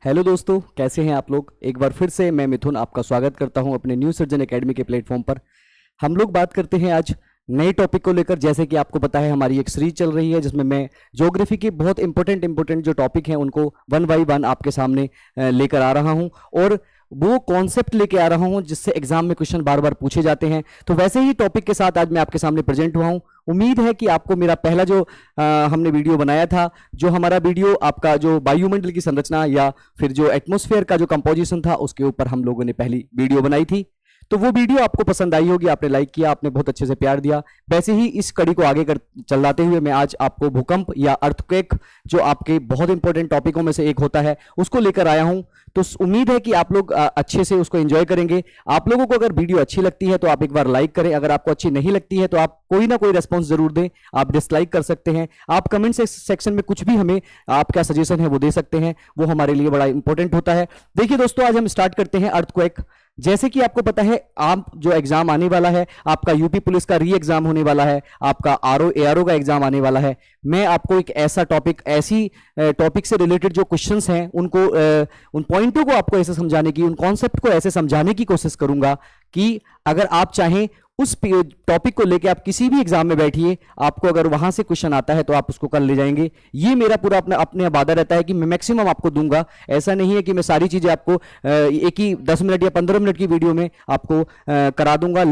Hello दोस्तों, कैसे हैं आप लोग। एक बार फिर से मैं मिथुन आपका स्वागत करता हूं अपने न्यू सर्जन एकेडमी के प्लेटफॉर्म पर। हम लोग बात करते हैं आज नए टॉपिक को लेकर। जैसे कि आपको पता है हमारी एक सीरीज चल रही है जिसमें मैं ज्योग्राफी के बहुत इंपॉर्टेंट जो टॉपिक हैं उनको वन बाई वन आपके सामने लेकर आ रहा हूं और वो कॉन्सेप्ट लेके आ रहा हूं जिससे एग्जाम में क्वेश्चन बार बार पूछे जाते हैं। तो वैसे ही टॉपिक के साथ आज मैं आपके सामने प्रेजेंट हुआ हूं। उम्मीद है कि आपको मेरा पहला जो हमने वीडियो बनाया था, जो हमारा वीडियो आपका जो वायुमंडल की संरचना या फिर जो एटमॉस्फेयर का जो कंपोजिशन था उसके ऊपर हम लोगों ने पहली वीडियो बनाई थी, तो वो वीडियो आपको पसंद आई होगी, आपने लाइक किया, आपने बहुत अच्छे से प्यार दिया। वैसे ही इस कड़ी को आगे कर चलाते हुए मैं आज आपको भूकंप या अर्थक्वेक, जो आपके बहुत इंपॉर्टेंट टॉपिकों में से एक होता है, उसको लेकर आया हूं। तो उम्मीद है कि आप लोग अच्छे से उसको एंजॉय करेंगे। आप लोगों को अगर वीडियो अच्छी लगती है तो आप एक बार लाइक करें, अगर आपको अच्छी नहीं लगती है तो आप कोई ना कोई रेस्पॉन्स जरूर दें। आप डिसलाइक कर सकते हैं, आप कमेंट सेक्शन में कुछ भी हमें आपका सजेशन है वो दे सकते हैं, वो हमारे लिए बड़ा इंपॉर्टेंट होता है। देखिए दोस्तों, आज हम स्टार्ट करते हैं अर्थक्वेक। जैसे कि आपको पता है, आप जो एग्जाम आने वाला है, आपका यूपी पुलिस का री एग्जाम होने वाला है, आपका आरओ एआरओ का एग्जाम आने वाला है। मैं आपको एक ऐसा टॉपिक, ऐसी टॉपिक से रिलेटेड जो क्वेश्चंस हैं उनको, उन पॉइंटों को आपको ऐसे समझाने की, उन कॉन्सेप्ट को ऐसे समझाने की कोशिश करूंगा कि अगर आप चाहें उस टॉपिक को लेके आप किसी भी एग्जाम में बैठिए, आपको अगर वहां से क्वेश्चन आता है तो आप उसको कर ले जाएंगे। ये मेरा पूरा अपने वादा रहता है कि मैं मैक्सिमम आपको दूंगा। ऐसा नहीं है कि मैं सारी चीजें आपको एक ही 10 मिनट या 15 मिनट की वीडियो में आपको करा दूंगा,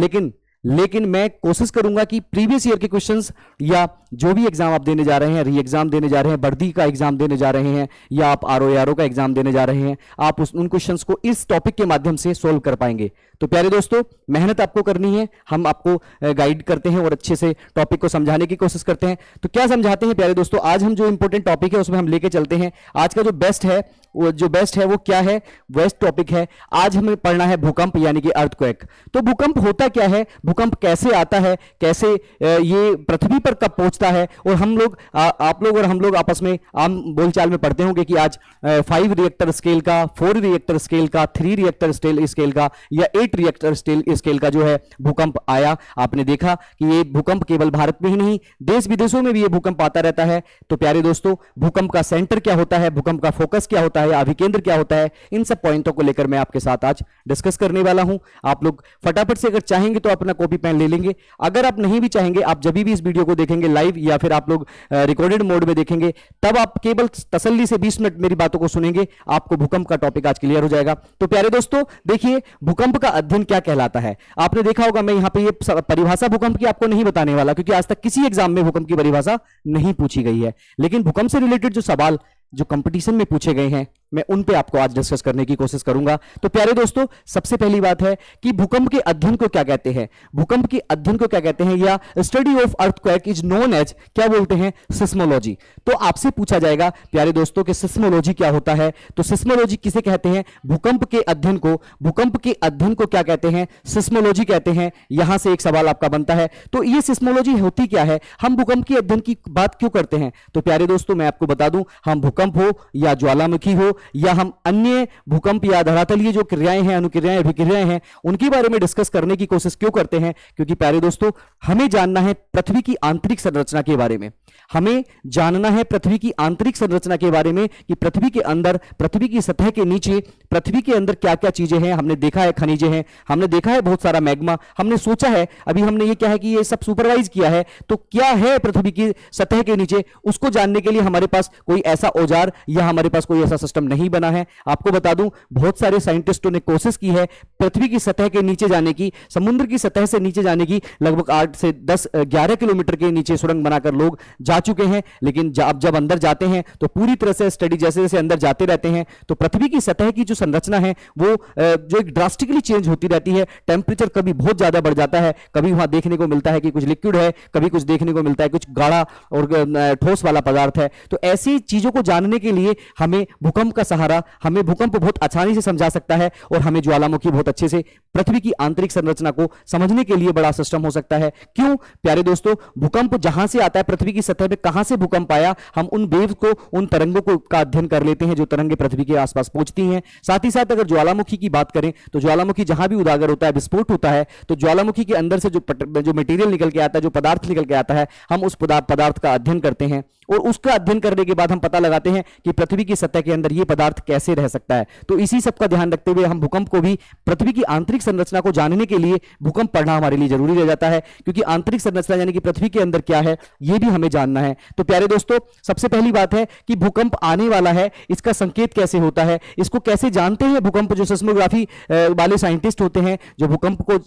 लेकिन मैं कोशिश करूंगा कि प्रीवियस ईयर के क्वेश्चंस या जो भी एग्जाम आप देने जा रहे हैं, री एग्जाम देने जा रहे हैं, वर्दी का एग्जाम देने जा रहे हैं, या आप आरओ का एग्जाम देने जा रहे हैं, आप उन क्वेश्चंस को इस टॉपिक के माध्यम से सोल्व कर पाएंगे। तो प्यारे दोस्तों, मेहनत आपको करनी है, हम आपको गाइड करते हैं और अच्छे से टॉपिक को समझाने की कोशिश करते हैं। तो क्या समझाते हैं प्यारे दोस्तों, आज हम जो इंपॉर्टेंट टॉपिक है उसमें हम लेके चलते हैं। आज का जो बेस्ट है वो क्या है, बेस्ट टॉपिक है। आज हमें पढ़ना है भूकंप यानी कि अर्थक्वेक। तो भूकंप होता क्या है, भूकंप कैसे आता है, कैसे ये पृथ्वी पर कब पहुंचता है, और हम लोग, आप लोग और हम लोग आपस में आम बोलचाल में पढ़ते होंगे कि आज 5 रिएक्टर स्केल का, 4 रिएक्टर स्केल का, 3 रिएक्टर स्केल का या 8 रिएक्टर स्केल का जो है भूकंप आया। आपने देखा कि ये भूकंप केवल भारत में ही नहीं, देश विदेशों में भी ये भूकंप आता रहता है। तो प्यारे दोस्तों, भूकंप का सेंटर क्या होता है, भूकंप का फोकस क्या होता है, अभिकेंद्र क्या होता है, इन सब पॉइंटों को लेकर मैं आपके साथ आज डिस्कस करने वाला हूं। आप लोग फटाफट से अगर चाहेंगे तो अपना कॉपी पेन ले लेंगे, अगर आप नहीं भी चाहेंगे, आप जब भी इस वीडियो को देखेंगे लाइव या फिर आप लोग रिकॉर्डेड मोड में देखेंगे, तब आप केवल तसल्ली से 20 मिनट मेरी बातों को सुनेंगे, आपको भूकंप का टॉपिक आज क्लियर हो जाएगा। तो प्यारे दोस्तों देखिए, भूकंप का अध्ययन क्या कहलाता है। आपने देखा होगा, मैं यहां पे ये परिभाषा भूकंप की आपको नहीं बताने वाला, क्योंकि आज तक किसी एग्जाम में भूकंप की परिभाषा नहीं पूछी गई है। लेकिन भूकंप से रिलेटेड जो सवाल जो कंपटीशन में पूछे गए हैं, मैं उन पे आपको आज डिस्कस करने की कोशिश करूंगा। तो प्यारे दोस्तों, सबसे पहली बात है कि भूकंप के अध्ययन को क्या कहते हैं। भूकंप के अध्ययन को क्या कहते हैं, या study of earthquake is known as, क्या बोलते हैं, सिस्मोलॉजी। तो आपसे पूछा जाएगा प्यारे दोस्तों कि सिस्मोलॉजी क्या होता है। तो सिस्मोलॉजी किसे कहते हैं, भूकंप के अध्ययन को क्या कहते हैं, सिस्मोलॉजी कहते हैं। यहां से एक सवाल आपका बनता है, तो ये सिस्मोलॉजी होती क्या है, हम भूकंप के अध्ययन की बात क्यों करते हैं। तो प्यारे दोस्तों, मैं आपको बता दूं, हम भूकंप हो या ज्वालामुखी हो या हम अन्य भूकंप या धरातलीय जो क्रियाएं हैं, अनुक्रियाएं, अभिक्रियाएं हैं, उनके बारे में डिस्कस करने की कोशिश क्यों करते हैं, क्योंकि प्यारे दोस्तों हमें जानना है पृथ्वी की आंतरिक संरचना के बारे में। हमें जानना है पृथ्वी की आंतरिक संरचना के बारे में कि पृथ्वी के अंदर, पृथ्वी की सतह के नीचे, पृथ्वी के अंदर क्या क्या चीजें हैं। हमने देखा है खनिजे हैं, हमने देखा है बहुत सारा मैग्मा, हमने सोचा है, अभी हमने ये क्या है कि ये सब सुपरवाइज किया है। तो क्या है पृथ्वी की सतह के नीचे, उसको जानने के लिए हमारे पास कोई ऐसा औजार या हमारे पास कोई ऐसा सिस्टम नहीं बना है। आपको बता दूं, बहुत सारे साइंटिस्टों ने कोशिश की है पृथ्वी की सतह के नीचे जाने की, समुद्र की सतह से नीचे जाने की। लगभग 8 से 10 11 किलोमीटर के नीचे सुरंग बनाकर लोग जा चुके हैं, लेकिन जब अंदर जाते हैं तो पूरी तरह से स्टडी, जैसे जैसे अंदर जाते रहते हैं तो पृथ्वी की सतह की जो संरचना है वो जो एक ड्रास्टिकली चेंज होती रहती है। टेम्परेचर कभी बहुत ज्यादा बढ़ जाता है, कभी वहां देखने को मिलता है कि कुछ लिक्विड है, कभी कुछ देखने को मिलता है कुछ गाढ़ा और ठोस वाला पदार्थ है। तो ऐसी चीजों को जानने के लिए हमें भूकंप का सहारा, हमें भूकंप बहुत आसानी से समझा सकता है, और हमें ज्वालामुखी बहुत अच्छे से पृथ्वी की आंतरिक संरचना को समझने के लिए बड़ा सिस्टम हो सकता है। क्यों प्यारे दोस्तों, भूकंप जहां से आता है, पृथ्वी की सतह पे कहां से भूकंप आया, हम उन वेव को, उन तरंगों को का अध्ययन कर लेते हैं जो तरंगे पृथ्वी के आसपास पहुंचती हैं। साथ ही साथ अगर ज्वालामुखी की बात करें तो ज्वालामुखी जहां भी उजागर होता है, विस्फोट होता है, तो ज्वालामुखी के अंदर से जो मटेरियल निकल के आता है, जो पदार्थ निकल के आता है, हम उस पदार्थ का अध्ययन करते हैं। और उसका अध्ययन करने के बाद हम पता लगाते हैं कि पृथ्वी की सतह के अंदर यह पदार्थ कैसे रह सकता है। तो इसी सब का ध्यान रखते हुए हम भूकंप को भी, पृथ्वी की आंतरिक संरचना को जानने के लिए भूकंप पढ़ना हमारे लिए जरूरी रह जाता है, क्योंकि आंतरिक संरचना यानी कि पृथ्वी के अंदर क्या है यह भी हमें जानना है। तो प्यारे दोस्तों, सबसे पहली बात है कि भूकंप आने वाला है, इसका संकेत कैसे होता है, इसको कैसे जानते हैं भूकंप। जो सेस्मोग्राफी वाले साइंटिस्ट होते हैं, जो भूकंप को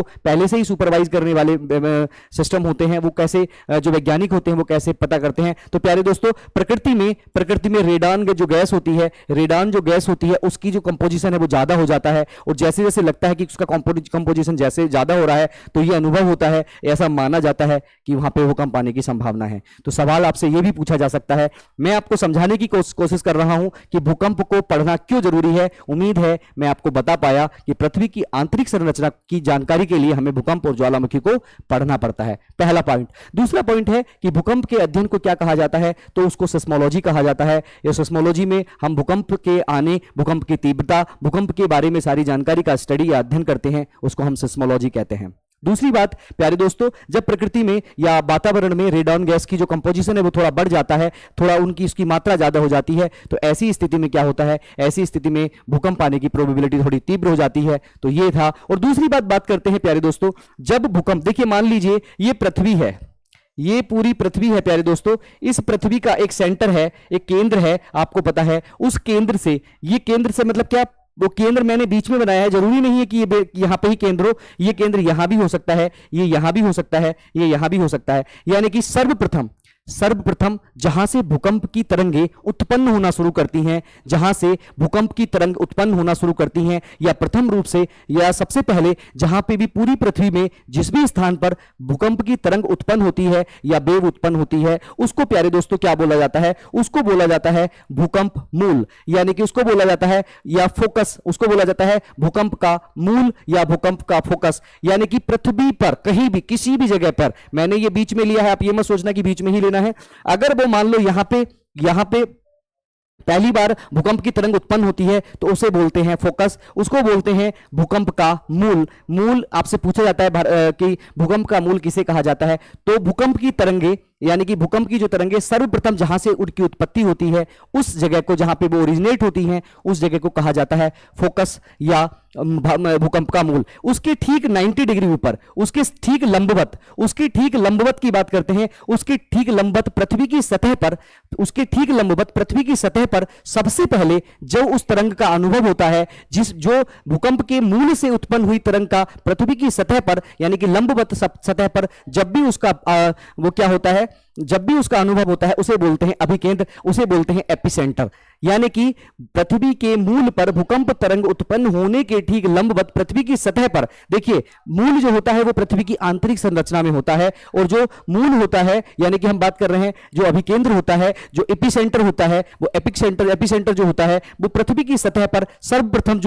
पहले से ही सुपरवाइज करने वाले सिस्टम होते हैं, वो कैसे, जो वैज्ञानिक होते हैं वो कैसे पता करते हैं। तो प्यारे दोस्तों, प्रकृति में रेडान जो गैस होती है, रेडान जो गैस होती है उसकी जो कंपोजिशन है वो ज्यादा हो जाता है, और जैसे जैसे लगता है कि उसका कंपोजिशन जैसे ज्यादा हो रहा है तो ये अनुभव होता है, ऐसा माना जाता है कि वहां पे भूकंप आने की संभावना है। तो सवाल आपसे ये भी पूछा जा सकता है, मैं आपको समझाने की कोशिश कर रहा हूं कि भूकंप को पढ़ना क्यों जरूरी है। उम्मीद है मैं आपको बता पाया कि पृथ्वी की आंतरिक संरचना की जानकारी के लिए हमें भूकंप और ज्वालामुखी को पढ़ना पड़ता है, पहला पॉइंट। दूसरा पॉइंट है कि भूकंप के अध्ययन को क्या कहा जाता है, तो उसको सेस्मोलॉजी कहा जाता है। ये सेस्मोलॉजी में हम भूकंप के आने, भूकंप की तीव्रता, भूकंप के बारे में सारी जानकारी का स्टडी या अध्ययन करते हैं, उसको हम सेस्मोलॉजी कहते हैं। दूसरी बात प्यारे दोस्तों, जब प्रकृति में या वातावरण में रेडॉन गैस की जो कंपोजिशन है वो थोड़ा बढ़ जाता है, थोड़ा उसकी मात्रा ज्यादा हो जाती है, तो ऐसी स्थिति में क्या होता है, ऐसी स्थिति में भूकंप आने की प्रोबेबिलिटी थोड़ी तीव्र हो जाती है। तो ये था। और दूसरी बात करते हैं प्यारे दोस्तों, जब भूकंप, देखिए मान लीजिए ये पृथ्वी है, ये पूरी पृथ्वी है प्यारे दोस्तों, इस पृथ्वी का एक सेंटर है, एक केंद्र है, आपको पता है, उस केंद्र से, ये केंद्र से मतलब क्या, वो केंद्र मैंने बीच में बनाया है, जरूरी नहीं है कि ये यहां पे ही केंद्र हो, ये केंद्र यहां भी हो सकता है, ये यहां भी हो सकता है, ये यहां भी हो सकता है। यानी कि सर्वप्रथम जहां से भूकंप की तरंगें उत्पन्न होना शुरू करती हैं, जहां से भूकंप की तरंग उत्पन्न होना शुरू करती हैं, या प्रथम रूप से या सबसे पहले जहां पे भी पूरी पृथ्वी में जिस भी स्थान पर भूकंप की तरंग उत्पन्न होती है या वेव उत्पन्न होती है, उसको प्यारे दोस्तों क्या बोला जाता है, उसको बोला जाता है भूकंप मूल, यानी कि उसको बोला जाता है या फोकस, उसको बोला जाता है भूकंप का मूल या भूकंप का फोकस। यानी कि पृथ्वी पर कहीं भी किसी भी जगह पर, मैंने ये बीच में लिया है, आप ये मत सोचना कि बीच में ही लेना है, अगर वो मान लो यहां पे पहली बार भूकंप की तरंग उत्पन्न होती है तो उसे बोलते हैं फोकस, उसको बोलते हैं भूकंप का मूल। आपसे पूछा जाता है कि भूकंप का मूल किसे कहा जाता है, तो भूकंप की तरंगे, यानी कि भूकंप की जो तरंगे सर्वप्रथम जहां से उनकी उत्पत्ति होती है, उस जगह को, जहां पे वो ओरिजिनेट होती हैं, उस जगह को कहा जाता है फोकस या भूकंप का मूल। उसके ठीक 90 डिग्री ऊपर, उसके ठीक लंबवत की बात करते हैं, उसके ठीक लंबवत पृथ्वी की सतह पर सबसे पहले जो उस तरंग का अनुभव होता है, जो भूकंप के मूल से उत्पन्न हुई तरंग का पृथ्वी की सतह पर, यानी कि लंबवत सतह पर जब भी उसका वो क्या होता है, जब भी उसका अनुभव होता है, उसे बोलते हैं अभिकेंद्र, उसे बोलते हैं एपिसेंटर। यानी कि पृथ्वी के मूल पर भूकंप तरंग उत्पन्न होने के ठीक लंबवत पृथ्वी की सतह पर, देखिए मूल जो होता है वो पृथ्वी की आंतरिक संरचना में होता है, और जो मूल होता है, यानी कि हम बात कर रहे हैं जो अभिकेंद्र होता है, जो एपिसेंटर होता है, वो एपिसेंटर जो होता है वो पृथ्वी की सतह पर सर्वप्रथम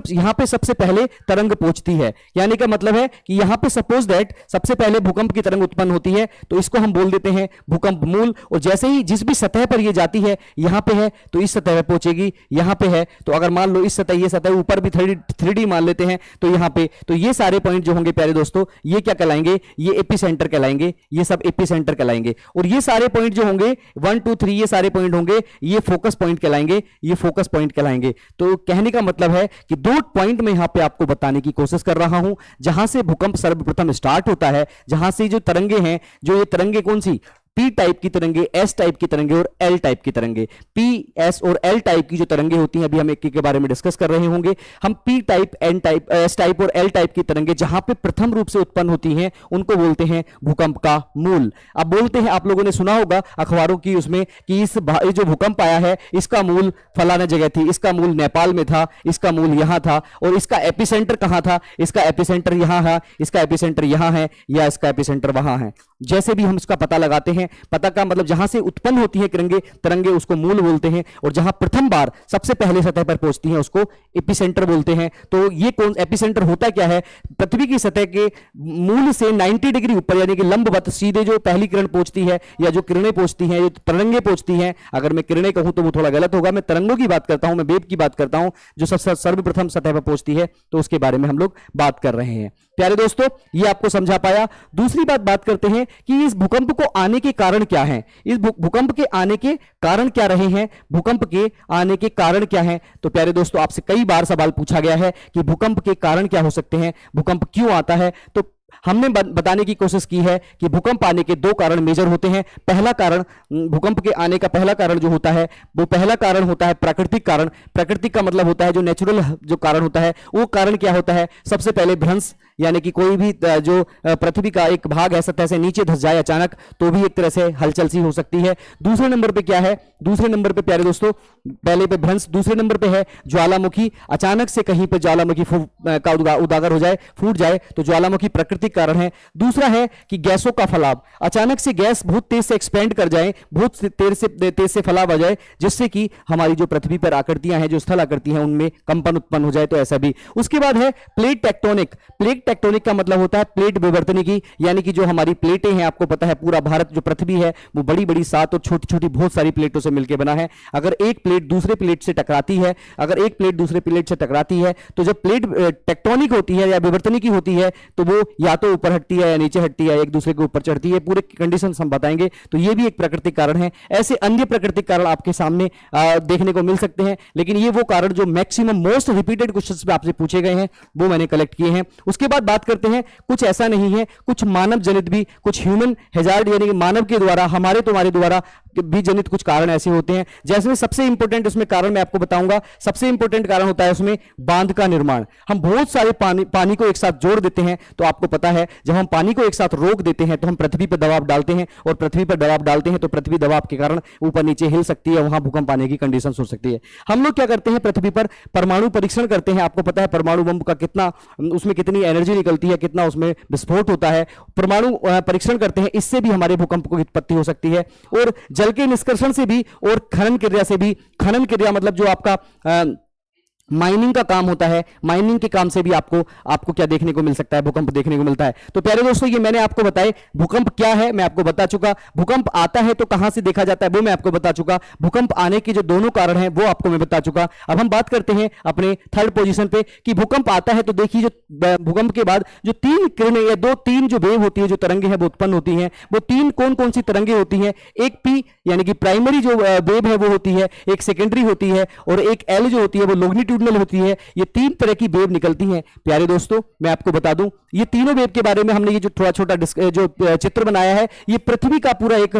यहां पे सबसे पहले तरंग पहुंचती है। यानी का मतलब है कि यहां पे सपोज दैट सबसे पहले भूकंप की तरंग उत्पन्न होती है, तो इसको हम बोल देते हैं भूकंप मूल। और जैसे ही जिस भी सतह पर ये जाती है, यहां पे है तो इस सतह पर पहुंचेगी, यहां पे है तो अगर मान लो इस सतह, ये सतह ऊपर भी 3D मान लेते हैं, तो यहां पे, तो ये सारे पॉइंट जो होंगे प्यारे दोस्तों, ये क्या कहलाएंगे, ये एपिसेंटर कहलाएंगे, ये सब एपिसेंटर कहलाएंगे। और ये सारे पॉइंट जो होंगे 1 2 3, ये सारे पॉइंट होंगे, ये फोकस पॉइंट कहलाएंगे, ये फोकस पॉइंट कहलाएंगे। तो कहने का मतलब है कि 2 पॉइंट में यहां पे आपको बताने की कोशिश कर रहा हूं, जहां से भूकंप सर्वप्रथम स्टार्ट होता है, जहां से जो तरंगे हैं, जो ये तरंगे कौन सी, पी टाइप की तरंगे, एस टाइप की तरंगे और एल टाइप की तरंगे। पी, एस और एल टाइप की जो तरंगे होती हैं, अभी हम एक के बारे में डिस्कस कर रहे होंगे। हम P type, N type, S type और एल टाइप की तरंगे जहां पे प्रथम रूप से उत्पन्न होती हैं, उनको बोलते हैं भूकंप का मूल। अब बोलते हैं, आप लोगों ने सुना होगा अखबारों की उसमें कि ये जो भूकंप आया है, इसका मूल फलाना जगह थी, इसका मूल नेपाल में था, इसका मूल यहां था, और इसका एपिसेंटर कहां था, इसका एपिसेंटर यहां है, इसका एपिसेंटर यहां है, या इसका एपिसेंटर वहां है। जैसे भी हम इसका पता लगाते हैं, पता का मतलब जहां से उत्पन्न होती है तरंगे उसको मूल बोलते हैं, और जहां प्रथम बार सबसे पहले सतह पर पहुंचती हैं उसको एपिसेंटर बोलते हैं। तो ये कौन एपिसेंटर होता क्या है, पृथ्वी की सतह के मूल से 90 डिग्री ऊपर, यानी कि लंबवत सीधे जो पहली किरण पहुंचती है, या जो किरणें पहुंचती हैं, जो तरंगे पहुंचती हैं, अगर मैं किरणें कहूं तो वो थोड़ा गलत होगा, मैं तरंगों की बात करता हूं, मैं वेव की बात करता हूं, जो सर्वप्रथम सतह पर पहुंचती है, तो उसके बारे में हम लोग बात कर रहे हैं। प्यारे दोस्तों, ये आपको समझा पाया। दूसरी बात करते हैं कि इस भूकंप को आने के कारण क्या हैं, इस भूकंप के आने के कारण क्या रहे हैं, भूकंप के आने के कारण क्या हैं। तो प्यारे दोस्तों, आपसे कई बार सवाल पूछा गया है कि भूकंप के कारण क्या हो सकते हैं, भूकंप क्यों आता है। तो हमने बताने की कोशिश की है कि भूकंप आने के दो कारण मेजर होते हैं। पहला कारण, भूकंप के आने का पहला कारण जो होता है, वो पहला कारण होता है प्राकृतिक कारण। प्राकृतिक का मतलब होता है जो नेचुरल जो कारण होता है। वो कारण क्या होता है, सबसे पहले भ्रंश, यानी कि कोई भी जो पृथ्वी का एक भाग है सतह से नीचे धंस जाए अचानक, तो भी एक तरह से हलचल सी हो सकती है। दूसरे नंबर पे क्या है, दूसरे नंबर पे प्यारे दोस्तों, पहले पे भ्रंश, दूसरे नंबर पे है ज्वालामुखी। अचानक से कहीं पे ज्वालामुखी का उजागर हो जाए, फूट जाए, तो ज्वालामुखी प्राकृतिक कारण है। दूसरा है कि गैसों का फैलाव, अचानक से गैस बहुत तेज से एक्सपेंड कर जाए, बहुत तेज से फैलाव आ जाए, जिससे कि हमारी जो पृथ्वी पर आकृतियां हैं, जो स्थल आकृति हैं, उनमें कंपन उत्पन्न हो जाए, तो ऐसा भी। उसके बाद है प्लेट टेक्टोनिक। प्लेट टेक्टोनिक का मतलब होता है प्लेट विवर्तनिकी, यानी कि जो हमारी प्लेटें हैं, आपको पता है पूरा भारत जो पृथ्वी है वो बड़ी बड़ी 7 और छोटी छोटी बहुत सारी प्लेटों से मिलकर बना है। अगर एक प्लेट दूसरे प्लेट से टकराती है, अगर एक प्लेट दूसरे प्लेट से टकराती है, तो जब प्लेट टेक्टोनिक होती है या विवर्तनिकी होती है, तो वो या तो ऊपर हटती है या नीचे हटती है, एक दूसरे के ऊपर चढ़ती है, पूरे कंडीशन हम बताएंगे। तो ये भी एक प्राकृतिक कारण है। ऐसे अन्य प्राकृतिक कारण आपके सामने देखने को मिल सकते हैं, लेकिन ये वो कारण जो मैक्सिमम मोस्ट रिपीटेड क्वेश्चंस में आपसे पूछे गए हैं, वो मैंने कलेक्ट किए हैं। उसके बाद बात करते हैं, कुछ ऐसा नहीं है, कुछ मानव जनित भी, कुछ ह्यूमन हैजार्ड, यानी कि मानव के द्वारा, हमारे तुम्हारे द्वारा भी जनित कुछ कारण ऐसे होते हैं। जैसे सबसे इंपॉर्टेंट उसमें कारण मैं आपको बताऊंगा, सबसे इंपॉर्टेंट कारण होता है उसमें बांध का निर्माण। हम बहुत सारे पानी को एक साथ जोड़ देते हैं, तो आपको पता है जब हम पानी को एक साथ रोक देते हैं तो हम पृथ्वी पर दबाव डालते हैं, और पृथ्वी पर दबाव डालते हैं तो पृथ्वी दबाव के कारण ऊपर नीचे हिल सकती है, वहां भूकंप आने की कंडीशन हो सकती है। हम लोग क्या करते हैं, पृथ्वी पर परमाणु परीक्षण करते हैं। आपको पता है परमाणु बम का कितना, उसमें कितनी एनर्जी निकलती है, कितना उसमें विस्फोट होता है। परमाणु परीक्षण करते हैं, इससे भी हमारे भूकंप को उत्पत्ति हो सकती है। और जल के निष्कर्षण से भी, और खनन क्रिया से भी। खनन क्रिया मतलब जो आपका माइनिंग का काम होता है, माइनिंग के काम से भी आपको क्या देखने को मिल सकता है, भूकंप देखने को मिलता है। तो प्यारे दोस्तों, ये मैंने आपको बताए भूकंप क्या है, मैं आपको बता चुका। भूकंप आता है तो कहां से देखा जाता है, वो मैं आपको बता चुका। भूकंप आने के जो दोनों कारण हैं, वो आपको मैं बता चुका। अब हम बात करते हैं अपने थर्ड पोजीशन पे कि भूकंप आता है तो देखिए, जो भूकंप के बाद जो 3 किरणें या 2-3 जो वेव होती है, जो तरंगे हैं वो उत्पन्न होती हैं, वो 3 कौन कौन सी तरंगे होती हैं। एक पी यानी कि प्राइमरी जो वेव है वो होती है, एक सेकेंडरी होती है, और एक एल जो होती है वो लॉन्गिट्यूडनल होती है। ये 3 तरह की वेव निकलती हैं। प्यारे दोस्तों, मैं आपको बता दूं, ये तीनों वेव के बारे में हमने ये जो थोड़ा छोटा जो चित्र बनाया है, ये पृथ्वी का पूरा एक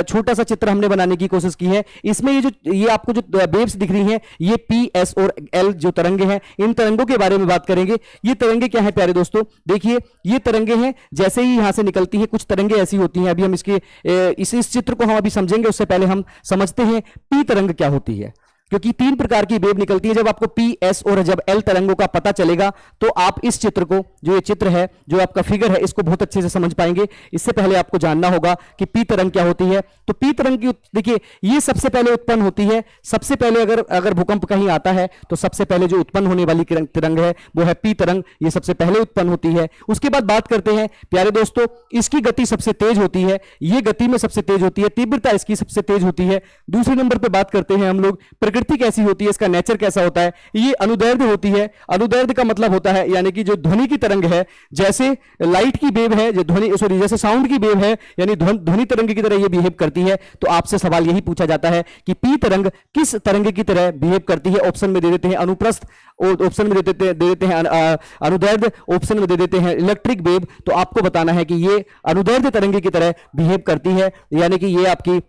छोटा सा चित्र हमने बनाने की कोशिश की है। इसमें ये आपको जो वेव्स दिख रही हैं, ये पी, एस और एल जो तरंगे हैं, इन तरंगों के बारे में बात करेंगे। ये तरंगे क्या है प्यारे दोस्तों, देखिए ये तरंगे हैं, जैसे ही यहां से निकलती है, कुछ तरंगे ऐसी होती हैं। अभी हम इस चित्र को हम अभी समझेंगे, उससे पहले हम समझते हैं पी तरंग क्या होती है, क्योंकि 3 प्रकार की वेव निकलती है। जब आपको पी, एस और जब एल तरंगों का पता चलेगा, तो आप इस चित्र को, जो ये चित्र है, जो आपका फिगर है, इसको बहुत अच्छे से समझ पाएंगे। इससे पहले आपको जानना होगा कि पी तरंग क्या होती है। तो पी तरंग की, देखिए, ये सबसे पहले उत्पन्न होती है। सबसे पहले अगर भूकंप कहीं आता है, तो सबसे पहले जो उत्पन्न होने वाली तरंग है वो है पी तरंग। ये सबसे पहले उत्पन्न होती है। उसके बाद बात करते हैं प्यारे दोस्तों, इसकी गति सबसे तेज होती है, ये गति में सबसे तेज होती है, तीव्रता इसकी सबसे तेज होती है। दूसरे नंबर पर बात करते हैं हम लोग प्रकृति कैसी होती है, इसका नेचर कैसा होता है। ये अनुदैर्ध्य होती है। अनुदैर्ध्य का मतलब होता है, यानी कि जो ध्वनि की तरंग है, जैसे लाइट की वेव है, जैसे साउंड की वेव है, यानी ध्वनि तरंग की तरह ये बिहेव करती है। तो आपसे सवाल यही पूछा जाता है कि पी तरंग किस तरंग की तरह बिहेव करती है। ऑप्शन में दे देते हैं अनुप्रस्थ, ऑप्शन में दे देते हैं अनुदैर्ध्य, ऑप्शन में दे देते हैं इलेक्ट्रिक वेव। तो आपको बताना है कि ये अनुदैर्ध्य तरंग की तरह बिहेव करती है, यानी कि ये आपकी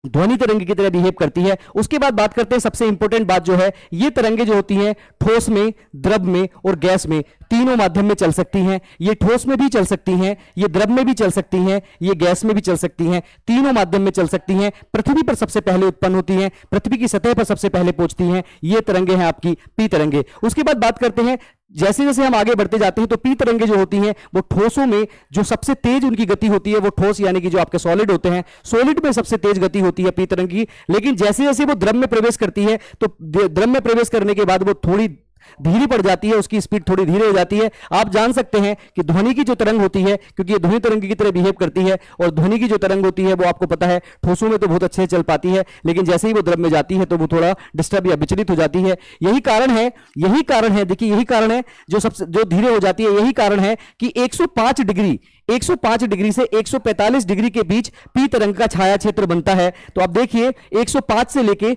ध्वनि तरंग की तरह बिहेव करती है। उसके बाद बात करते हैं, सबसे इंपॉर्टेंट बात जो है, ये तरंगे जो होती हैं ठोस में, द्रव में और गैस में, तीनों माध्यम में चल सकती हैं। ये ठोस में भी चल सकती हैं, ये द्रव में भी चल सकती हैं, ये गैस में भी चल सकती हैं, तीनों माध्यम में चल सकती हैं। पृथ्वी पर सबसे पहले उत्पन्न होती हैं, पृथ्वी की सतह पर सबसे पहले पहुंचती हैं। ये तरंगे हैं आपकी पी तरंगे। उसके बाद बात करते हैं, जैसे जैसे हम आगे बढ़ते जाते हैं, तो पी तरंगे जो होती हैं वो ठोसों में जो सबसे तेज उनकी गति होती है, वो ठोस यानी कि जो आपके सॉलिड होते हैं, सॉलिड में सबसे तेज गति होती है पी तरंग की। लेकिन जैसे जैसे वो द्रव में प्रवेश करती है, तो द्रव में प्रवेश करने के बाद वो थोड़ी धीरे पड़ जाती है, उसकी स्पीड थोड़ी धीरे हो जाती है। आप जान सकते हैं कि ध्वनि की जो तरंग होती है, क्योंकि ये ध्वनि तरंग की तरह बिहेव करती है, और ध्वनि की जो तरंग होती है वो आपको पता है ठोसों में तो बहुत अच्छे से चल पाती है, लेकिन जैसे ही वो द्रव में जाती है तो वो थोड़ा डिस्टर्ब या विचलित हो जाती है। यही कारण है, देखिए यही कारण है जो धीरे हो जाती है। यही कारण है कि 105 डिग्री 105 डिग्री से 145 डिग्री के बीच पी तरंग का छाया क्षेत्र बनता है। तो आप देखिए 105 से लेके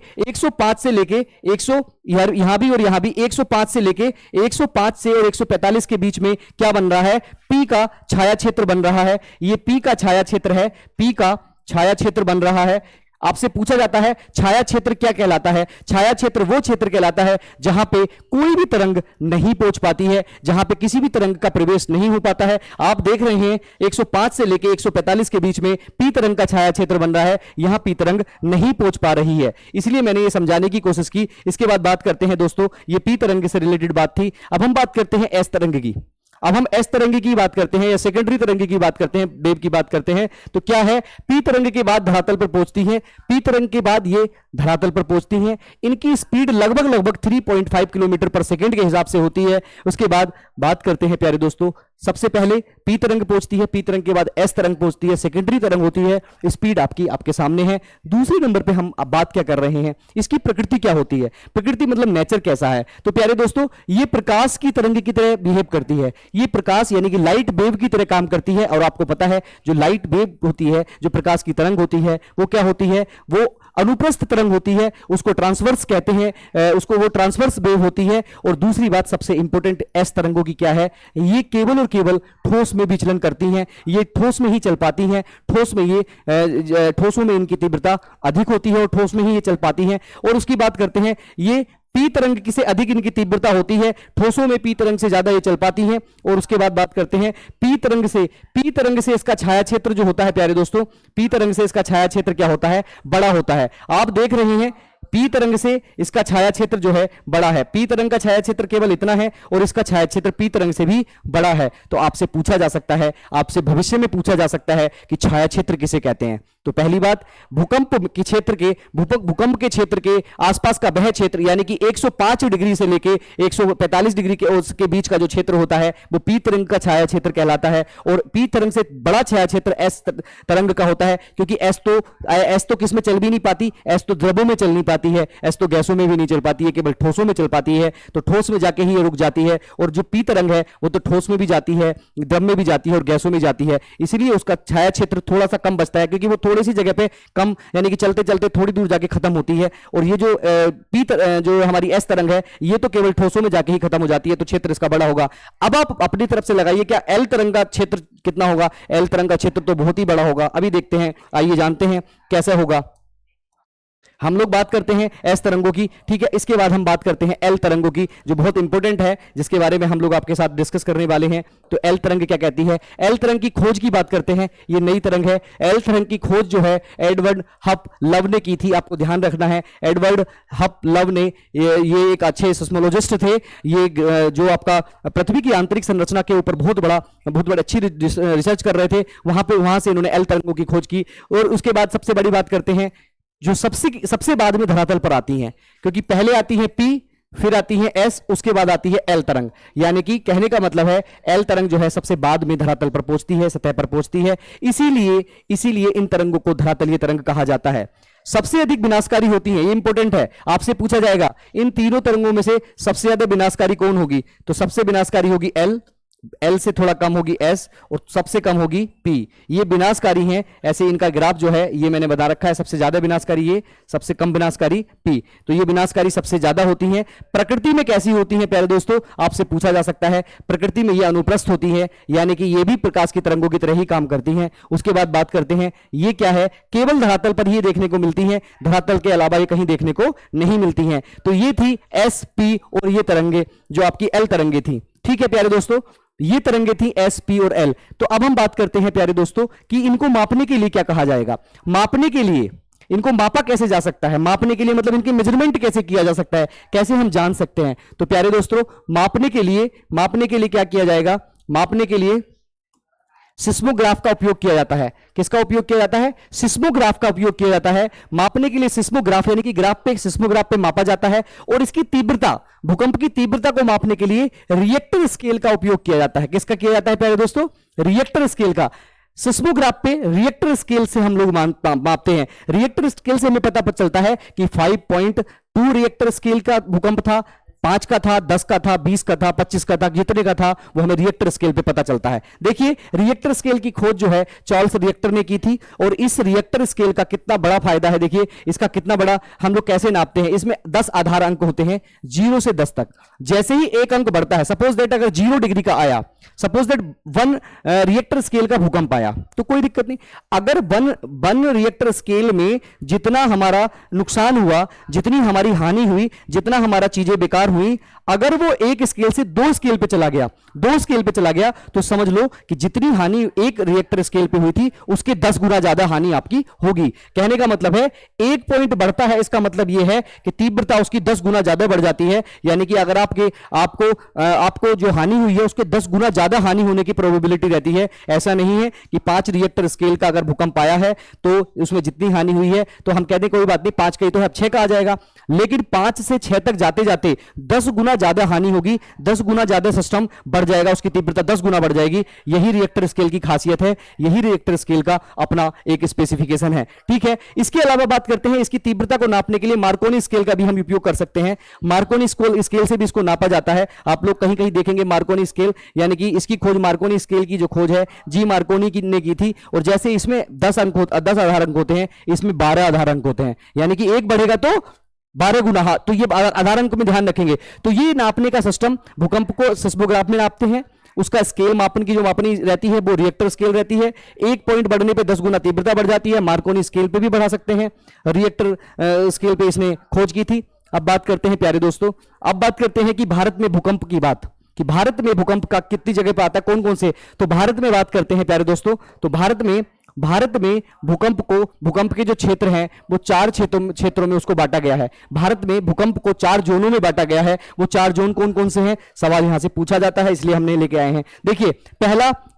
100 यहां भी और यहां भी 105 से लेके 105 से और 145 के बीच में क्या बन रहा है, पी का छाया क्षेत्र बन रहा है। ये पी का छाया क्षेत्र है, पी का छाया क्षेत्र बन रहा है। आपसे पूछा जाता है छाया क्षेत्र क्या कहलाता है। छाया क्षेत्र वो क्षेत्र कहलाता है जहां पे कोई भी तरंग नहीं पहुंच पाती है, जहां पे किसी भी तरंग का प्रवेश नहीं हो पाता है। आप देख रहे हैं 105 से लेके 145 के बीच में पी तरंग का छाया क्षेत्र बन रहा है, यहां पी तरंग नहीं पहुंच पा रही है, इसलिए मैंने ये समझाने की कोशिश की। इसके बाद बात करते हैं दोस्तों, ये पी तरंग से रिलेटेड बात थी। अब हम बात करते हैं एस तरंग की। अब हम एस तरंग की बात करते हैं या सेकेंडरी तरंग की बात करते हैं, वेव की बात करते हैं। तो क्या है, पी तरंग के बाद धरातल पर पहुंचती है, पी तरंग के बाद ये धरातल पर पहुंचती हैं। इनकी स्पीड लगभग 3.5 किलोमीटर पर सेकंड के हिसाब से होती है। उसके बाद बात करते हैं प्यारे दोस्तों, सबसे पहले पी तरंग पहुंचती है, पी तरंग के बाद एस तरंग पहुंचती है, सेकेंडरी तरंग होती है। स्पीड आपके सामने है। दूसरे नंबर पे हम अब बात क्या कर रहे हैं, इसकी प्रकृति क्या होती है। प्रकृति मतलब नेचर कैसा है। तो प्यारे दोस्तों, ये प्रकाश की तरंग की तरह बिहेव करती है। ये प्रकाश यानी कि लाइट वेव की तरह काम करती है। और आपको पता है जो लाइट वेव होती है, जो प्रकाश की तरंग होती है, वो क्या होती है, वो अनुप्रस्थ तरंग होती है, उसको ट्रांसवर्स कहते हैं, उसको वो ट्रांसवर्स वेव होती है। और दूसरी बात सबसे इंपॉर्टेंट एस तरंगों की क्या है, ये केवल और केवल ठोस में विचलन करती हैं। ये ठोस में ही चल पाती हैं, ठोस में ये ठोसों में इनकी तीव्रता अधिक होती है और ठोस में ही ये चल पाती हैं। और उसकी बात करते हैं, ये पी तरंग की से अधिक इनकी तीव्रता होती है, ठोसों में पी तरंग से ज्यादा ये चल पाती हैं। और उसके बाद बात करते हैं पी तरंग से इसका छाया क्षेत्र जो होता है प्यारे दोस्तों, पी तरंग से इसका छाया क्षेत्र क्या होता है, बड़ा होता है। आप देख रहे हैं पी तरंग से इसका छाया क्षेत्र जो है बड़ा है। पी तरंग का छाया क्षेत्र केवल इतना है और इसका छाया क्षेत्र पी तरंग से भी बड़ा है। तो आपसे पूछा जा सकता है, आपसे भविष्य में पूछा जा सकता है कि छाया क्षेत्र किसे कहते हैं। तो पहली बात, भूकंप के क्षेत्र के आसपास का वह क्षेत्र यानी कि 105 डिग्री से लेके 145 डिग्री के बीच का जो क्षेत्र होता है वो पी तरंग का छाया क्षेत्र कहलाता है। और पी तरंग से बड़ा छाया क्षेत्र एस तरंग का होता है, क्योंकि एस तो किस में चल भी नहीं पाती, एस तो द्रवों में चल नहीं पाती है, एस तो गैसों में भी नहीं चल पाती है, केवल ठोसों में चल पाती है। तो ठोस में जाके ही ये रुक जाती है। और जो पी तरंग है वो तो ठोस में भी जाती है, द्रव में भी जाती है और गैसों में जाती है, इसलिए उसका छाया क्षेत्र थोड़ा सा कम बचता है, क्योंकि वो थोड़ी सी जगह पे कम यानी कि चलते चलते थोड़ी दूर जाके खत्म होती है। और ये जो हमारी एस तरंग है ये तो केवल ठोसों में जाके ही खत्म हो जाती है, तो क्षेत्र इसका बड़ा होगा। अब आप अपनी तरफ से लगाइए, क्या एल तरंग का क्षेत्र कितना होगा। एल तरंग का क्षेत्र तो बहुत ही बड़ा होगा। अभी देखते हैं, आइए जानते हैं कैसे होगा। हम लोग बात करते हैं एस तरंगों की, ठीक है। इसके बाद हम बात करते हैं एल तरंगों की, जो बहुत इंपॉर्टेंट है, जिसके बारे में हम लोग आपके साथ डिस्कस करने वाले हैं। तो एल तरंग क्या कहती है, एल तरंग की खोज की बात करते हैं। ये नई तरंग है। एल तरंग की खोज जो है एडवर्ड हप लव ने की थी। आपको ध्यान रखना है, एडवर्ड हप लव ने, ये एक अच्छे सिस्मोलॉजिस्ट थे। ये जो आपका पृथ्वी की आंतरिक संरचना के ऊपर बहुत बड़ी अच्छी रिसर्च कर रहे थे, वहां से इन्होंने एल तरंगों की खोज की। और उसके बाद सबसे बड़ी बात करते हैं जो सबसे बाद में धरातल पर आती हैं, क्योंकि पहले आती है पी, फिर आती है एस, उसके बाद आती है एल तरंग। यानी कि कहने का मतलब है एल तरंग जो है सबसे बाद में धरातल पर पहुंचती है, सतह पर पहुंचती है। इसीलिए इन तरंगों को धरातलीय तरंग कहा जाता है। सबसे अधिक विनाशकारी होती है, ये इंपॉर्टेंट है, आपसे पूछा जाएगा इन तीनों तरंगों में से सबसे ज्यादा विनाशकारी कौन होगी। तो सबसे विनाशकारी होगी एल से थोड़ा कम होगी एस और सबसे कम होगी पी। ये विनाशकारी हैं। ऐसे इनका ग्राफ जो है ये मैंने बता रखा है, सबसे ज्यादा विनाशकारी ये, सबसे कम विनाशकारी पी। तो ये विनाशकारी सबसे ज्यादा होती हैं। प्रकृति में कैसी होती हैं प्यारे दोस्तों, आपसे पूछा जा सकता है। प्रकृति में ये अनुप्रस्थ होती है, यानी कि ये भी प्रकाश की तरंगों की तरह ही काम करती हैं। उसके बाद बात करते हैं ये क्या है, केवल धरातल पर ही देखने को मिलती है, धरातल के अलावा ये कहीं देखने को नहीं मिलती हैं। तो ये थी एस, पी और ये तरंगे जो आपकी एल तरंगे थी, ठीक है प्यारे दोस्तों। ये तरंगे थी एस, पी और एल। तो अब हम बात करते हैं प्यारे दोस्तों कि इनको मापने के लिए क्या कहा जाएगा। मापने के लिए इनको मापा कैसे जा सकता है, मापने के लिए मतलब इनकी मेजरमेंट कैसे किया जा सकता है, कैसे हम जान सकते हैं। तो प्यारे दोस्तों, मापने के लिए क्या किया जाएगा, मापने के लिए सिस्मोग्राफ का उपयोग किया जाता है। किसका उपयोग किया जाता है, सिस्मोग्राफ का उपयोग किया जाता है। मापने के लिए सिस्मोग्राफ यानी कि सिस्मोग्राफ पे मापा जाता है। और इसकी तीव्रता, भूकंप की तीव्रता को मापने के लिए रिएक्टर स्केल का उपयोग किया जाता है। किसका किया जाता है प्यारे दोस्तों, रिएक्टर स्केल का। सिस्मोग्राफ पे रिएक्टर स्केल से हम लोग मापते हैं। रिएक्टर स्केल से हमें पता चलता है कि 5.2 रिएक्टर स्केल का भूकंप था, 5 का था, 10 का था, 20 का था, 25 का था, जितने का था वो हमें रिएक्टर स्केल पे पता चलता है। देखिए रिएक्टर स्केल की खोज जो है चार्ल्स रिएक्टर ने की थी, और इस रिएक्टर स्केल का कितना बड़ा फायदा है, देखिए इसका कितना बड़ा, हम लोग कैसे नापते हैं, इसमें 10 आधार अंक होते हैं 0 से 10 तक। जैसे ही एक अंक बढ़ता है, सपोज दैट अगर 0 डिग्री का आया, सपोज दैट 1 रिएक्टर स्केल का भूकंप आया, तो कोई दिक्कत नहीं। अगर 1 रिएक्टर स्केल में जितना हमारा नुकसान हुआ, जितनी हमारी हानि हुई, जितना हमारा चीजें बेकार हुई, अगर वो एक स्केल से 2 स्केल पे चला गया, 2 स्केल पे चला गया, तो समझ लो कि जितनी हानि एक रिएक्टर स्केल पे हुई थी उसके 10 गुना ज्यादा हानि आपकी होगी। कहने का मतलब है 1 पॉइंट बढ़ता है, इसका मतलब यह है कि तीव्रता उसकी 10 गुना ज्यादा बढ़ जाती है। यानी कि अगर आपको जो हानि हुई है उसके 10 गुना ज्यादा हानि होने की प्रोबेबिलिटी रहती है। ऐसा नहीं है कि 5 रिएक्टर स्केल का अगर भूकंप आया है तो उसमें जितनी हानि हुई है तो हम कहते हैं कोई बात नहीं, 5 का ही तो है, 6 का आ जाएगा। लेकिन 5 से 6 तक जाते जाते 10 गुना ज्यादा हानि होगी, 10 गुना ज्यादा सिस्टम बढ़ जाएगा, उसकी तीव्रता 10 गुना बढ़ जाएगी। यही रिएक्टर स्केल की खासियत है, यही रिएक्टर स्केल का अपना एक स्पेसिफिकेशन है। ठीक है, इसके अलावा बात करते हैं इसकी तीव्रता को नापने के लिए मार्कोनी स्केल का भी हम उपयोग कर सकते हैं। मार्कोनी स्केल से भी इसको नापा जाता है। आप लोग कहीं कहीं देखेंगे मार्कोनी स्केल, यानी कि इसकी खोज मार्कोनी स्केल की जो खोज है जी मार्कोनी ने की थी। और जैसे इसमें 10 आधार अंक होते हैं, इसमें 12 आधार अंक होते हैं, यानी कि एक बढ़ेगा तो 12 गुना। तो ये आधार अंक में ध्यान रखेंगे। तो ये नापने का सिस्टम, भूकंप को सिस्मोग्राफ में नापते हैं, उसका स्केल मापन की जो मापनी रहती है वो रिएक्टर स्केल रहती है। 1 पॉइंट बढ़ने पे 10 गुना तीव्रता बढ़ जाती है। मार्कोनी स्केल पे भी बढ़ा सकते हैं, रिएक्टर स्केल पे इसने खोज की थी। अब बात करते हैं प्यारे दोस्तों, अब बात करते हैं कि भारत में भूकंप की बात, कि भारत में भूकंप का कितनी जगह पे आता है, कौन कौन से। तो भारत में बात करते हैं प्यारे दोस्तों, तो भारत में भूकंप के जो क्षेत्र हैं वो 4 क्षेत्रों में उसको बांटा गया है। भारत में भूकंप को 4 जोनों में बांटा गया है। वो 4 जोन कौन कौन से हैं, सवाल यहां से पूछा जाता है, इसलिए हमने लेके आए हैं। देखिए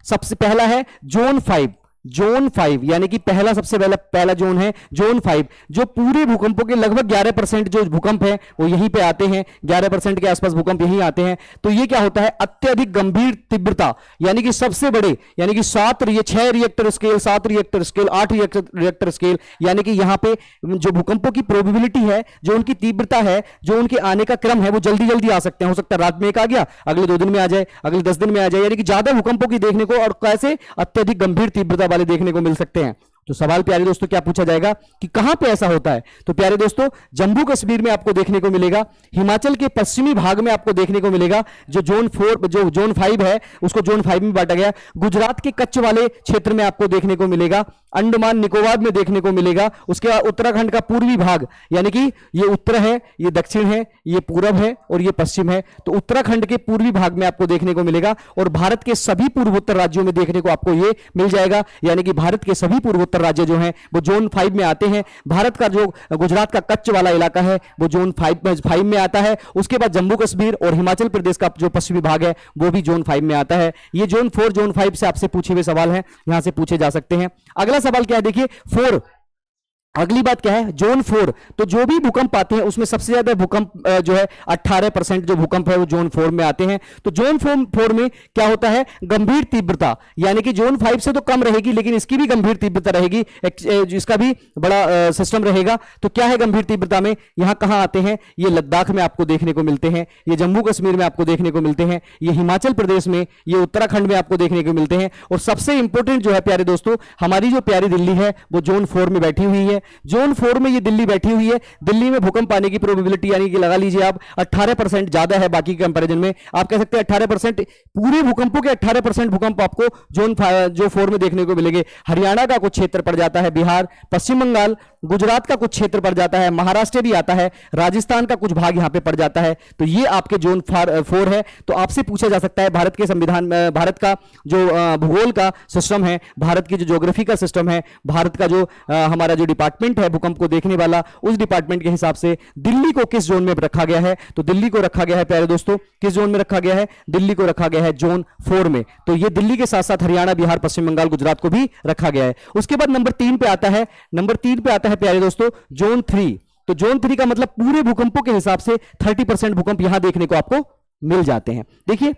सबसे पहला है जोन 5, यानी कि सबसे पहला जोन है जोन 5, जो पूरे भूकंपों के लगभग 11% जो भूकंप है वो यहीं पे आते हैं, 11% के आसपास भूकंप यहीं आते हैं। तो ये क्या होता है, अत्यधिक गंभीर तीव्रता, यानी कि सबसे बड़े, यानी कि 6 Richter scale, 7 Richter scale, 8 Richter scale, यानी कि यहां पे जो भूकंपों की प्रोबेबिलिटी है, जो उनकी तीव्रता है, जो उनके आने का क्रम है, वो जल्दी जल्दी आ सकते हैं। हो सकता है रात में एक आ गया, अगले 2 दिन में आ जाए, अगले 10 दिन में आ जाए, यानी कि ज्यादा भूकंपों की देखने को, और कैसे अत्यधिक गंभीर तीव्रता वाले देखने को मिल सकते हैं। तो सवाल प्यारे दोस्तों क्या पूछा जाएगा कि कहां पे ऐसा होता है। तो प्यारे दोस्तों जम्मू कश्मीर में आपको देखने को मिलेगा, हिमाचल के पश्चिमी भाग में आपको देखने को मिलेगा। जो जोन 5 है उसको जोन 5 में बांटा गया। गुजरात के कच्छ वाले क्षेत्र में आपको देखने को मिलेगा, अंडमान निकोबार में देखने को मिलेगा। उसके बाद उत्तराखंड का पूर्वी भाग, यानी कि ये उत्तर है, ये दक्षिण है, ये पूरब है और ये पश्चिम है। तो उत्तराखंड के पूर्वी भाग में आपको देखने को मिलेगा, और भारत के सभी पूर्वोत्तर राज्यों में देखने को आपको ये मिल जाएगा। यानी कि भारत के सभी पूर्वोत्तर राज्य जो हैं वो जोन 5 में आते हैं। भारत का जो गुजरात का कच्छ वाला इलाका है वो जोन 5 में आता है। उसके बाद जम्मू कश्मीर और हिमाचल प्रदेश का जो पश्चिमी भाग है वो भी जोन 5 में आता है। ये जोन 4 जोन 5 से आपसे पूछे हुए सवाल हैं, यहां से पूछे जा सकते हैं। अगला सवाल क्या है, देखिए 4, अगली बात क्या है, जोन 4। तो जो भी भूकंप आते हैं उसमें सबसे ज्यादा भूकंप जो है 18% जो भूकंप है वो जोन 4 में आते हैं। तो जोन 4 में क्या होता है, गंभीर तीव्रता, यानी कि जोन 5 से तो कम रहेगी लेकिन इसकी भी गंभीर तीव्रता रहेगी, इसका भी बड़ा सिस्टम रहेगा। तो क्या है गंभीर तीव्रता में, यहां कहां आते हैं, ये लद्दाख में आपको देखने को मिलते हैं, ये जम्मू कश्मीर में आपको देखने को मिलते हैं, ये हिमाचल प्रदेश में, ये उत्तराखंड में आपको देखने को मिलते हैं। और सबसे इंपॉर्टेंट जो है प्यारे दोस्तों, हमारी जो प्यारी दिल्ली है वो जोन 4 में बैठी हुई है। जोन 4 में ये दिल्ली बैठी हुई है। दिल्ली में भूकंप आने की प्रोबेबिलिटी, यानी कि लगा लीजिए आप 18% ज्यादा है बाकी के कंपैरिजन में। आप कह सकते हैं 18%, पूरे भूकंपों के 18% भूकंप आपको जोन 4 में देखने को मिलेंगे। हरियाणा का कुछ क्षेत्र पड़ जाता है, बिहार, पश्चिम बंगाल, गुजरात का कुछ क्षेत्र पड़ जाता है, महाराष्ट्र भी आता है, राजस्थान का कुछ भाग यहां पे पड़ जाता है। तो ये आपके जोन 4 है। तो आपसे पूछा जा सकता है भारत के संविधान, भारत का जो भूगोल का सिस्टम है, भारत की जो ज्योग्राफी का सिस्टम है, भारत का जो हमारा जो डिपार्टमेंट है भूकंप को देखने वाला, उस डिपार्टमेंट के हिसाब से दिल्ली को किस जोन में रखा गया है। तो दिल्ली को रखा गया है प्यारे दोस्तों, किस जोन में रखा गया है, दिल्ली को रखा गया है जोन 4 में। तो ये दिल्ली के साथ साथ हरियाणा, बिहार, पश्चिम बंगाल, गुजरात को भी रखा गया है। उसके बाद नंबर 3 पे आता है प्यारे दोस्तों जोन 3। तो जोन 3 का मतलब पूरे भूकंपों के हिसाब से 30% भूकंप यहां देखने को आपको मिल जाते हैं। देखिए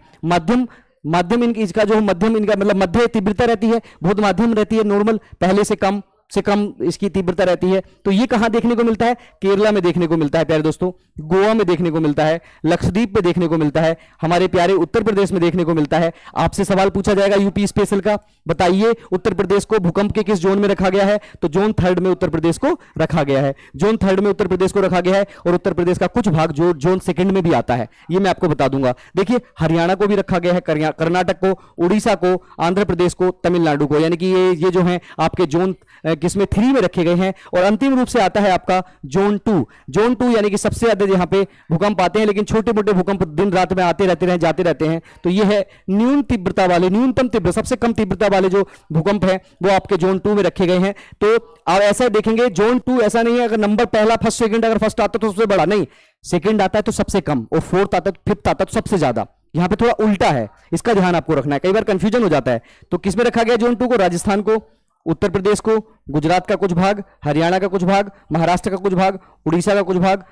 मध्यम इसका जो मध्यम, इनका मतलब मध्य तीव्रता रहती है, बहुत माध्यम रहती है, नॉर्मल, पहले से कम, से कम इसकी तीव्रता रहती है। तो ये कहां देखने को मिलता है? केरला में देखने को मिलता है प्यारे दोस्तों, गोवा में देखने को मिलता है, लक्षद्वीप में देखने को मिलता है, हमारे प्यारे उत्तर प्रदेश में देखने को मिलता है। आपसे सवाल पूछा जाएगा यूपी स्पेशल का, बताइए उत्तर प्रदेश को भूकंप के किस जोन में रखा गया है? तो जोन 3 में उत्तर प्रदेश को रखा गया है, जोन 3 में उत्तर प्रदेश को रखा गया है। और उत्तर प्रदेश का कुछ भाग जो जोन 2 में भी आता है, ये मैं आपको बता दूंगा। देखिए हरियाणा को भी रखा गया है, कर्नाटक को, उड़ीसा को, आंध्र प्रदेश को, तमिलनाडु को, यानी कि ये जो है आपके जोन किसमें 3 में रखे गए हैं। और अंतिम रूप से आता है आपका जोन 2। जोन 2 यानी कि सबसे ज्यादा यहां पे भूकंप आते हैं, लेकिन छोटे मोटे भूकंप दिन रात में आते रहते हैं, जाते रहते हैं। तो ये है न्यूनतम तीव्रता वाले, न्यूनतम तीव्र, सबसे कम तीव्रता वाले जो भूकंप है वो आपके जोन 2 में रखे गए हैं। तो आप ऐसा देखेंगे जोन 2 ऐसा नहीं है अगर नंबर पहला फर्स्ट सेकंड, अगर फर्स्ट आता तो सबसे बड़ा नहीं, सेकंड आता है तो सबसे कम, और फोर्थ आता है तो फिफ्थ आता है तो सबसे ज्यादा। यहां पे थोड़ा उल्टा है, इसका ध्यान आपको रखना है, कई बार कंफ्यूजन हो जाता है। तो किसमें रखा गया जोन 2 को? राजस्थान को, उत्तर प्रदेश को, गुजरात का कुछ भाग, हरियाणा का कुछ भाग, महाराष्ट्र का कुछ भाग, उड़ीसा का कुछ भाग,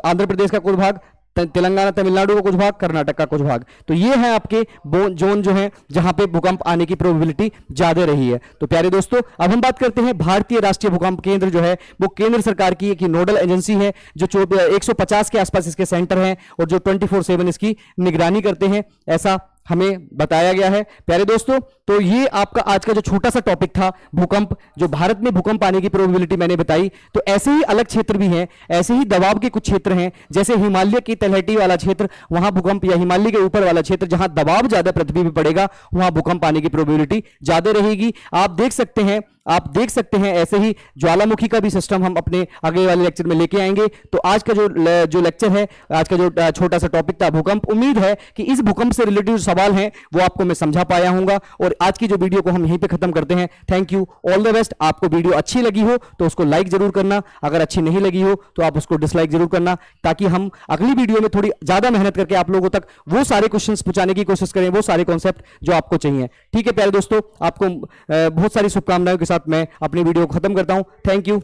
आंध्र प्रदेश का कुछ भाग, तेलंगाना तमिलनाडु का कुछ भाग, कर्नाटक का कुछ भाग। तो ये है आपके जोन जो है जहां पे भूकंप आने की प्रोबेबिलिटी ज्यादा रही है। तो प्यारे दोस्तों अब हम बात करते हैं भारतीय राष्ट्रीय भूकंप केंद्र जो है वो केंद्र सरकार की एक नोडल एजेंसी है जो 150 के आसपास इसके सेंटर हैं और जो 24/7 इसकी निगरानी करते हैं, ऐसा हमें बताया गया है। प्यारे दोस्तों तो ये आपका आज का जो छोटा सा टॉपिक था भूकंप, जो भारत में भूकंप आने की प्रोबेबिलिटी मैंने बताई। तो ऐसे ही अलग क्षेत्र भी हैं, ऐसे ही दबाव के कुछ क्षेत्र हैं, जैसे हिमालय की तलहटी वाला क्षेत्र, वहां भूकंप, या हिमालय के ऊपर वाला क्षेत्र जहां दबाव ज्यादा पृथ्वी पे पड़ेगा वहां भूकंप आने की प्रोबेबिलिटी ज्यादा रहेगी। आप देख सकते हैं ऐसे ही ज्वालामुखी का भी सिस्टम हम अपने आगे वाले लेक्चर में लेके आएंगे। तो आज का जो लेक्चर है, आज का जो छोटा सा टॉपिक था भूकंप, उम्मीद है कि इस भूकंप से रिलेटेड सवाल हैं वो आपको मैं समझा पाया हूंगा। और आज की जो वीडियो को हम यहीं पे खत्म करते हैं। Thank you, all the best. आपको वीडियो अच्छी लगी हो तो उसको लाइक जरूर करना, अगर अच्छी नहीं लगी हो तो आप उसको डिसलाइक जरूर करना, ताकि हम अगली वीडियो में थोड़ी ज्यादा मेहनत करके आप लोगों तक वो सारे क्वेश्चंस पहुंचाने की कोशिश करें, वो सारे कॉन्सेप्ट जो आपको चाहिए। ठीक है प्यारे दोस्तों, आपको बहुत सारी शुभकामनाओं के साथ मैं अपनी वीडियो को खत्म करता हूं। Thank you.